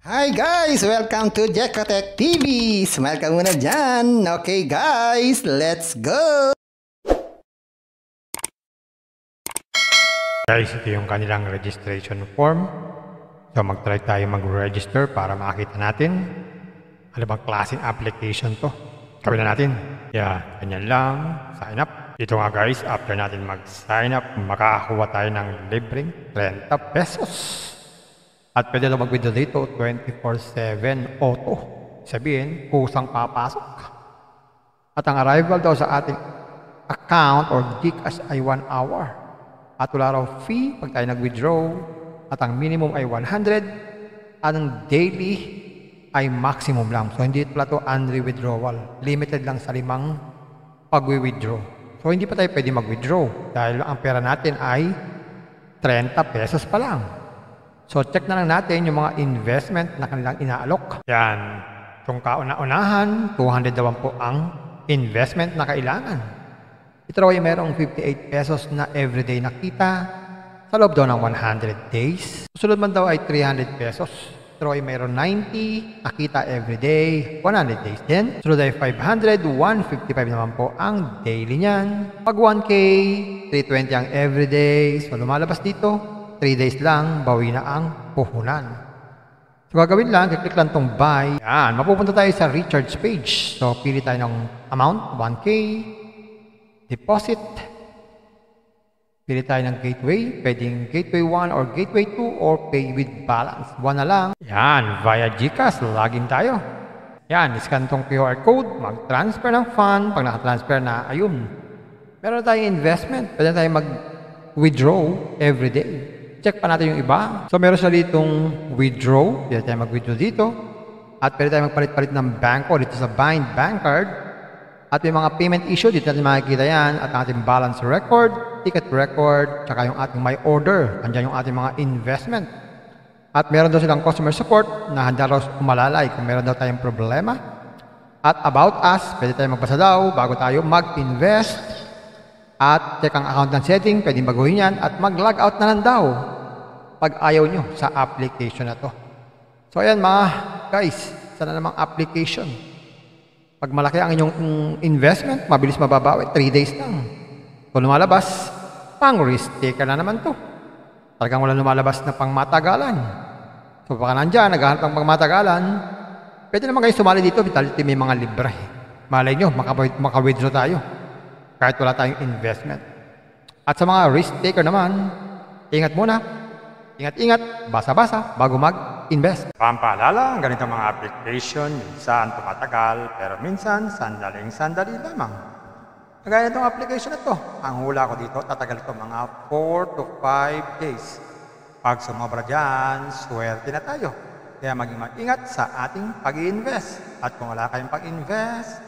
Hi guys! Welcome to Jekotech TV! Smile ka muna dyan! Okay guys, let's go! Guys, ito yung kanilang registration form. So mag-try tayo mag-register para makita natin ano bang klaseng application to. Gawin na natin. Yeah, ganyan lang. Sign up. Ito nga guys, after natin mag-sign up, makakakuha tayo ng libreng 30 pesos. At pwede na mag-withdraw dito 24/7 auto. Sabihin, kusang papasok. At ang arrival daw sa ating account or GCash ay 1 hour. At wala raw fee pag tayo nag-withdraw. At ang minimum ay 100. At ang daily ay maximum lang. So hindi pala ito unwithdrawal. Limited lang sa 5 pag-withdraw. So hindi pa tayo pwede mag-withdraw. Dahil ang pera natin ay 30 pesos pa lang. So check na lang natin yung mga investment na kanilang inaalok. Yan. Itong kauna-unahan, 200 daw po ang investment na kailangan. Ito raw ay merong 58 pesos na everyday nakita sa loob daw ng 100 days. Susunod man daw ay 300 pesos. Ito raw ay meron 90 nakita everyday, 100 days din. Susunod ay 500, 155 naman po ang daily niyan. Pag 1K, 320 ang everyday. So lumalabas dito, 3 days lang, bawi na ang puhunan. So gagawin lang, kiklik lang itong buy. Yan, mapupunta tayo sa recharge page. So pili tayo ng amount, 1K. Deposit. Pili tayo ng gateway. Pwedeng gateway 1 or gateway 2 or pay with balance. 1 na lang. Yan, via GCash, login tayo. Yan, iscan tong QR code. Mag-transfer ng fund. Pag naka-transfer na, ayun. Meron tayong investment. Pwede tayo mag-withdraw every day. Check pa natin yung iba. So meron siya ditong withdraw. Pwede tayo mag-withdraw dito. At pwede tayo magpalit-palit ng banko dito sa Bind Bank Card. At may mga payment issue, dito natin makikita yan. At ang ating balance record, ticket record, tsaka yung ating my order. Andiyan yung ating mga investment. At meron daw silang customer support na handa raw umalalay kung meron daw tayong problema. At about us, pwede tayo magbasa daw bago tayo mag-invest. At check ang account ng setting, pwede baguhin yan. At mag-log out na lang daw pag ayaw nyo sa application na to. So ayan mga guys, sana namang application. Pag malaki ang inyong investment, mabilis mababawi, 3 days lang. Kung lumalabas, pang risk taker na naman to. Talagang wala lumalabas na pang matagalan. So baka nandyan, naghahanap ng pang matagalan, pwede naman kayo sumali dito, vitality may mga libre. Malay nyo, maka-withdraw tayo. Kahit wala tayong investment. At sa mga risk taker naman, ingat muna. Ingat-ingat, basa-basa, bago mag-invest. Pampaalala, ang ganitong mga application, minsan tumatagal, pero minsan sandaling-sandali lamang. Kagaya itong application na ito, ang hula ko dito, tatagal ito mga 4 to 5 days. Pag sumobra dyan, swerte na tayo. Kaya maging mag-ingat sa ating pag-i-invest. At kung wala kayong pag-invest,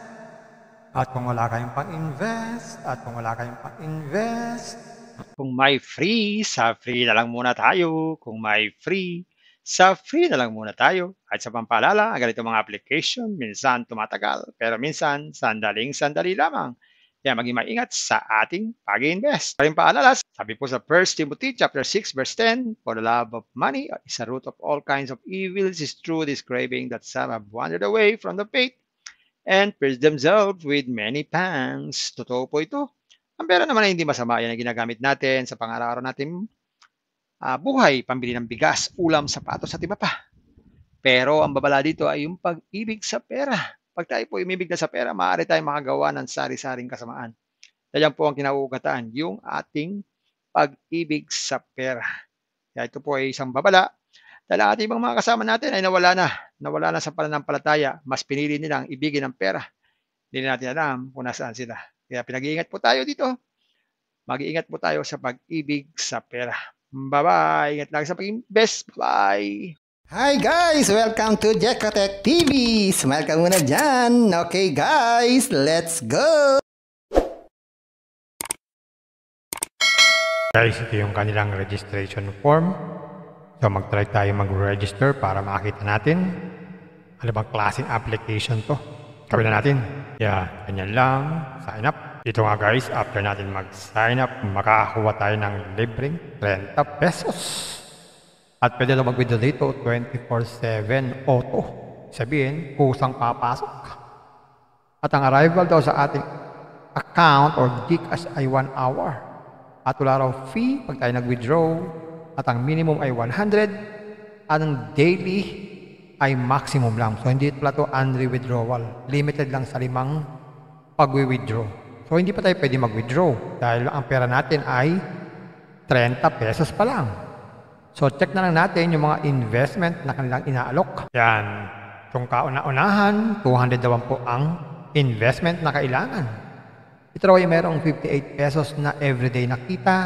Kung may free, sa free na lang muna tayo. Kung may free, sa free na lang muna tayo. At sa pampaalala, ang ganito mga application, minsan tumatagal, pero minsan sandaling-sandali lamang. Kaya maging maingat sa ating pag-invest. Paring paalala, sabi po sa 1 Timothy chapter 6 verse 10, for the love of money is a root of all kinds of evils, is true this craving that some have wandered away from the faith and pierced themselves with many pangs. Totoo po ito. Ang pera naman ay hindi masama. Yan ang ginagamit natin sa pang-araw-araw natin buhay, pambili ng bigas, ulam, sapatos at iba pa. Pero ang babala dito ay yung pag-ibig sa pera. Pag tayo po umibig na sa pera, maaari tayong makagawa ng sari-saring kasamaan. Yan po ang kinauugatan, yung ating pag-ibig sa pera. Kaya ito po ay isang babala. Dahil ang ating mga kasama natin ay nawala na sa pananampalataya. Mas pinili nilang ibigin ang pera. Hindi na natin alam kung nasaan sila. Kaya pinag-iingat po tayo dito. Mag-iingat po tayo sa pag-ibig sa pera. Bye-bye. Ingat lang sa pag-invest. Bye. Hi guys! Welcome to Jekotech TV! Smile ka muna dyan! Okay guys, let's go! Guys, ito yung kanilang registration form. So mag-try tayo mag-register para makita natin ano bang klaseng application to. Gawin na natin. Yeah, ganyan lang. Sign up. Ito nga guys, after natin mag-sign up, makakakuha tayo ng libreng 30 pesos. At pwede na mag-withdraw dito 24/7 auto. Sabihin, kusang papasok. At ang arrival daw sa ating account or GCash ay 1 hour. At wala raw fee pag tayo nag-withdraw. At ang minimum ay 100. At ang daily ay maximum lang. So hindi pala ito unre-withdrawal. Limited lang sa 5 pag-withdraw. So hindi pa tayo pwede mag-withdraw dahil ang pera natin ay 30 pesos pa lang. So check na lang natin yung mga investment na kanilang inaalok. Yan. Kung kauna-unahan, 200 daw po ang investment na kailangan. Ito raw ay merong 58 pesos na everyday nakita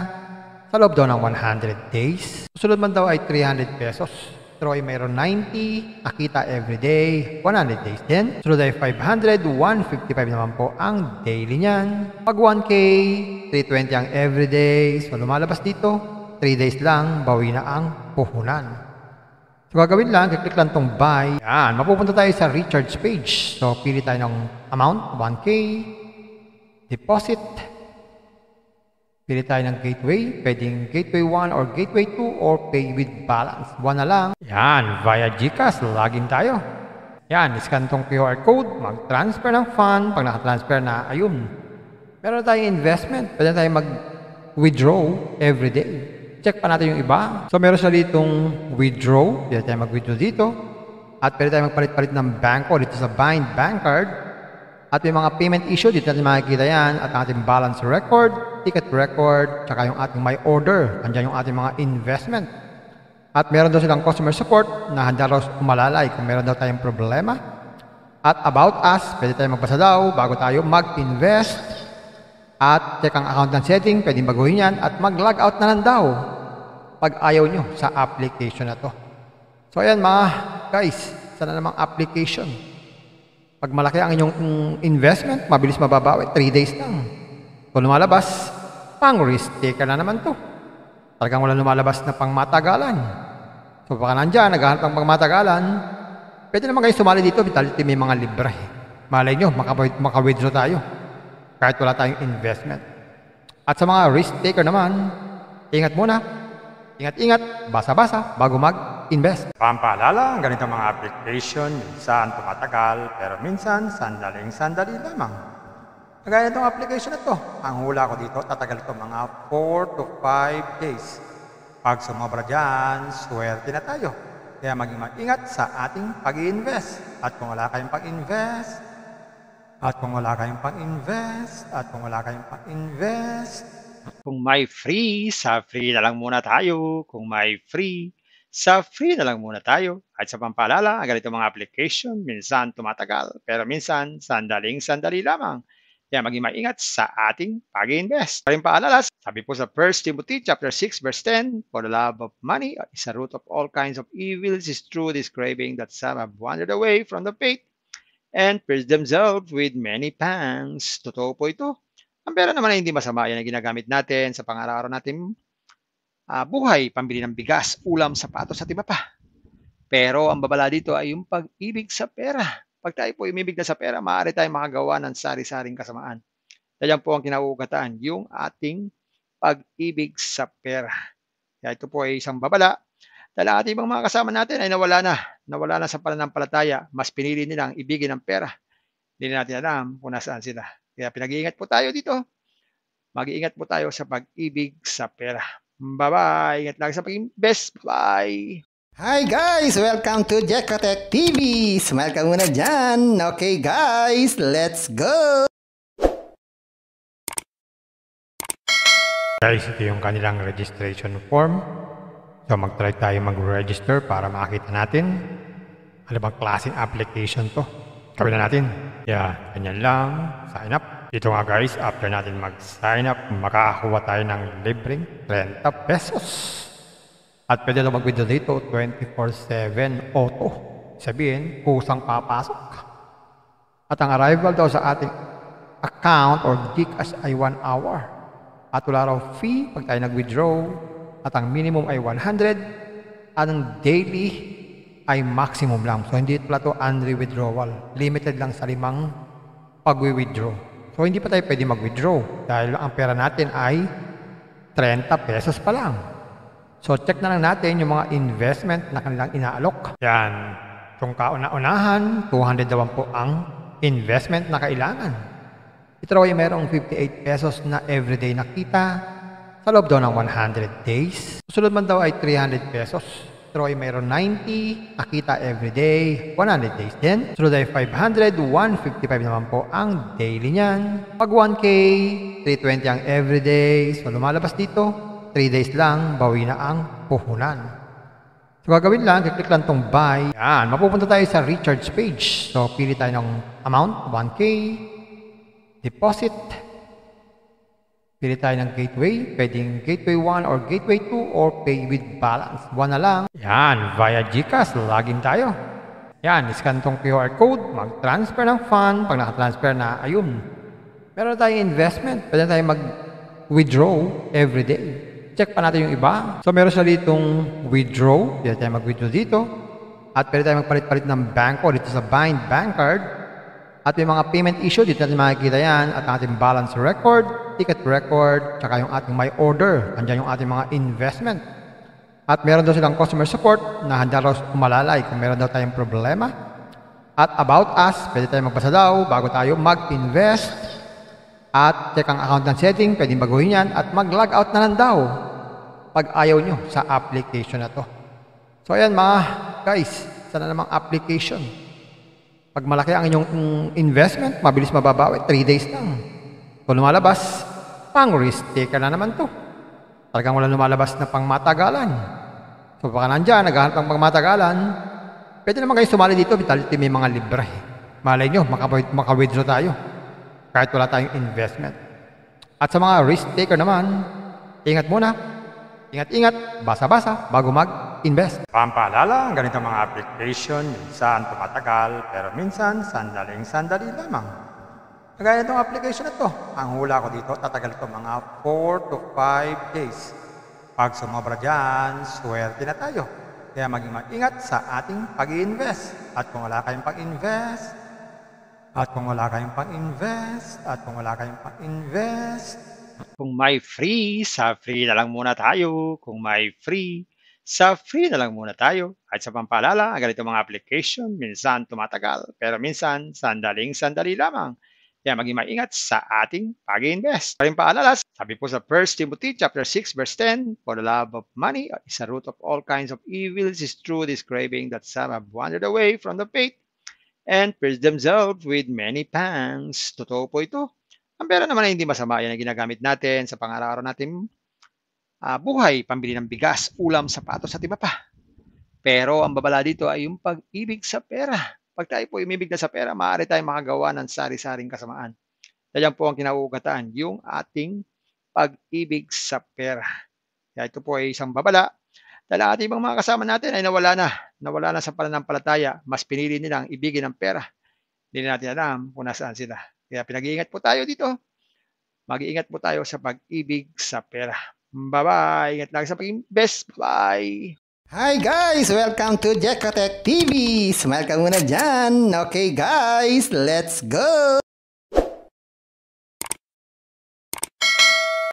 sa loob daw ng 100 days. Susunod man daw ay 300 pesos. Ito raw ay meron 90 nakita everyday, 100 days din. Sunod ay 500, 155 naman po ang daily niyan. Pag 1K, 320 ang everyday. So lumalabas dito, 3 days lang, bawi na ang puhunan. So gagawin lang, kiklik lang itong buy. Yan, mapupunta tayo sa recharge page. So pili tayo ng amount, 1K, deposit. Pili tayo ng gateway, pwedeng gateway 1 or gateway 2 or pay with balance. 1 na lang. Yan, via GCash, login tayo. Yan, iscan tong QR code, mag-transfer ng fund. Pag naka-transfer na, ayun. Meron tayong investment, pwede tayo mag-withdraw everyday. Check pa natin yung iba. So meron siya ditong withdraw. Pwede tayo mag-withdraw dito. At pwede tayo magpalit-palit ng banko dito sa Bind Bank Card. At may mga payment issue. Dito natin makikita yan. At ang ating balance record, ticket record, tsaka yung ating my order. Andiyan yung ating mga investment. At meron daw silang customer support na handa raw umalalay kung meron daw tayong problema. At about us, pwede tayo magbasa daw bago tayo mag-invest. At check ang account ng setting, pwedeng baguhin yan. At mag-log out na lang daw pag ayaw nyo sa application na to. So ayan mga guys, sana namang application. Pag malaki ang inyong investment, mabilis mababawi, 3 days lang. Kung lumalabas, pang risk taker na naman to. Talagang wala lumalabas na pang matagalan. So baka nandyan, naghahanap ng pang matagalan, pwede naman kayo sumali dito, vitality may mga libre. Malay nyo, maka-withdraw tayo. Kahit wala tayong investment. At sa mga risk taker naman, ingat muna. Ingat-ingat, basa-basa, bago mag-invest. Pampaalala, ang ganitong mga application, minsan tumatagal, pero minsan sandaling-sandali lamang. Kagaya itong application na to, ang hula ko dito, tatagal ito mga 4 to 5 days. Pag sumobra dyan, swerte na tayo. Kaya maging mag-ingat sa ating pag-i-invest. At kung wala kayong pag-invest, kung may free, sa free na lang muna tayo. Kung may free, sa free na lang muna tayo. At sa pampaalala, ang ganitong mga application, minsan tumatagal, pero minsan sandaling-sandali lamang. Kaya maging maingat sa ating pag-invest. Paring paalala, sabi po sa 1 Timothy chapter 6 verse 10, for the love of money is a root of all kinds of evils, is true this craving that some have wandered away from the faith and pierced themselves with many pangs. Totoo po ito. Ang pera naman ay hindi masama. Yan ang ginagamit natin sa pang-araw-araw natin buhay, pambili ng bigas, ulam, sapatos at iba pa. Pero ang babala dito ay yung pag-ibig sa pera. Pag tayo po umibig na sa pera, maaari tayong makagawa ng sari-saring kasamaan. Yan po ang kinauugataan, yung ating pag-ibig sa pera. Kaya ito po ay isang babala. Dahil ang ating ibang mga kasama natin ay nawala na sa pananampalataya. Mas pinili nilang ibigin ang pera. Hindi natin alam kung nasaan sila. Kaya pinag-iingat po tayo dito. Mag-iingat po tayo sa pag-ibig sa pera. Bye-bye. Ingat lang sa pag-invest. Bye. Hi guys! Welcome to Jekotech TV! Smile ka muna dyan! Okay guys, let's go! Guys, ito yung kanilang registration form. So mag-try tayo mag-register para makita natin ano bang klaseng application to. Gawin na natin. Yeah, ganyan lang. Sign up. Dito nga guys, after natin mag-sign up, makakakuha tayo ng libreng 30 pesos. At pwede lang mag-withdraw dito 24/7 auto. Sabihin, kusang papasok. At ang arrival daw sa ating account or GCash ay 1 hour. At wala raw fee pag tayo nag-withdraw. At ang minimum ay 100. At ang daily ay maximum lang. So hindi pala ito unre-withdrawal. Limited lang sa 5 pag-withdraw. So hindi pa tayo pwede mag-withdraw dahil ang pera natin ay 30 pesos pa lang. So check na lang natin yung mga investment na kanilang inaalok. Yan. Kung kauna-unahan, 200 daw po ang investment na kailangan. Ito raw ay merong 58 pesos na everyday na kita sa loob daw ng 100 days. Susunod man daw ay 300 pesos. Ito raw ay mayroong 90 na kita everyday, 100 days din. Susunod ay 500, 155 naman po ang daily niyan. Pag 1K, 320 ang everyday. So lumalabas dito, 3 days lang, bawi na ang puhunan. So gagawin lang, click lang tong buy. Yan, mapupunta tayo sa recharge page. So pili tayo ng amount, 1K, deposit. Pili tayo ng gateway, pwedeng gateway 1 or gateway 2 or pay with balance. 1 na lang. Yan, via GCash, login tayo. Yan, scan tong QR code, mag-transfer ng fund. Pag naka-transfer na, ayun. Meron tayong investment, pwede tayong mag-withdraw everyday. Check pa natin yung iba. So meron siya ditong withdraw. Pwede tayo mag-withdraw dito. At pwede tayo magpalit-palit ng banko dito sa Bind Bank Card. At may mga payment issue. Dito natin makikita yan. At ang ating balance record, ticket record, tsaka yung ating my order. Andiyan yung ating mga investment. At meron daw silang customer support na handa raw umalalay kung meron daw tayong problema. At about us, pwede tayo magbasa daw bago tayo mag-invest. At check ang account ng setting, pwedeng baguhin yan at mag-log out na lang daw pag ayaw nyo sa application na to. So ayan mga guys, sana namang application. Pag malaki ang inyong investment, mabilis mababawi, 3 days lang. Kung lumalabas, pang risk taker na naman to. Talagang wala lumalabas na pang matagalan. So baka nandyan, naghahanap ng pang matagalan, pwede naman kayo sumali dito, Vitality may mga libre. Malay nyo, maka-withdraw tayo. Kahit wala tayong investment. At sa mga risk taker naman, ingat muna. Ingat-ingat, basa-basa, bago mag-invest. Pampaalala, ang ganitong mga application, minsan tumatagal, pero minsan sandaling-sandali lamang. Kagaya itong application na to, ang hula ko dito, tatagal ito mga 4 to 5 days. Pag sumobra dyan, swerte na tayo. Kaya maging mag-ingat sa ating pag-i-invest. At kung wala kayong pag-invest, kung may free, sa free na lang muna tayo. Kung may free, sa free na lang muna tayo. At sa pampaalala, ang ganitong mga application, minsan tumatagal, pero minsan sandaling-sandali lamang. Kaya maging maingat sa ating pag-invest. Paring paalala, sabi po sa 1 Timothy chapter 6 verse 10, for the love of money is a root of all kinds of evils, is true this craving that some have wandered away from the faith and pierced themselves with many pangs. Totoo po ito. Ang pera naman ay hindi masama. Yan ang ginagamit natin sa pang-araw-araw natin buhay, pambili ng bigas, ulam, sapatos at iba pa. Pero ang babala dito ay yung pag-ibig sa pera. Pag tayo po umibig na sa pera, maaari tayong makagawa ng sari-saring kasamaan. Yan po ang kinauugataan, yung ating pag-ibig sa pera. Kaya ito po ay isang babala. Dahil ang ating ibang mga kasama natin ay nawala na sa pananampalataya, mas pinili nilang ibigin ang pera. Hindi na natin alam kung nasaan sila. Kaya pinag-iingat po tayo dito. Mag-iingat po tayo sa pag-ibig sa pera. Bye-bye! Ingat lang sa pag-invest. Bye! Hi guys! Welcome to Jekotech TV! Smile ka muna dyan! Okay guys, let's go!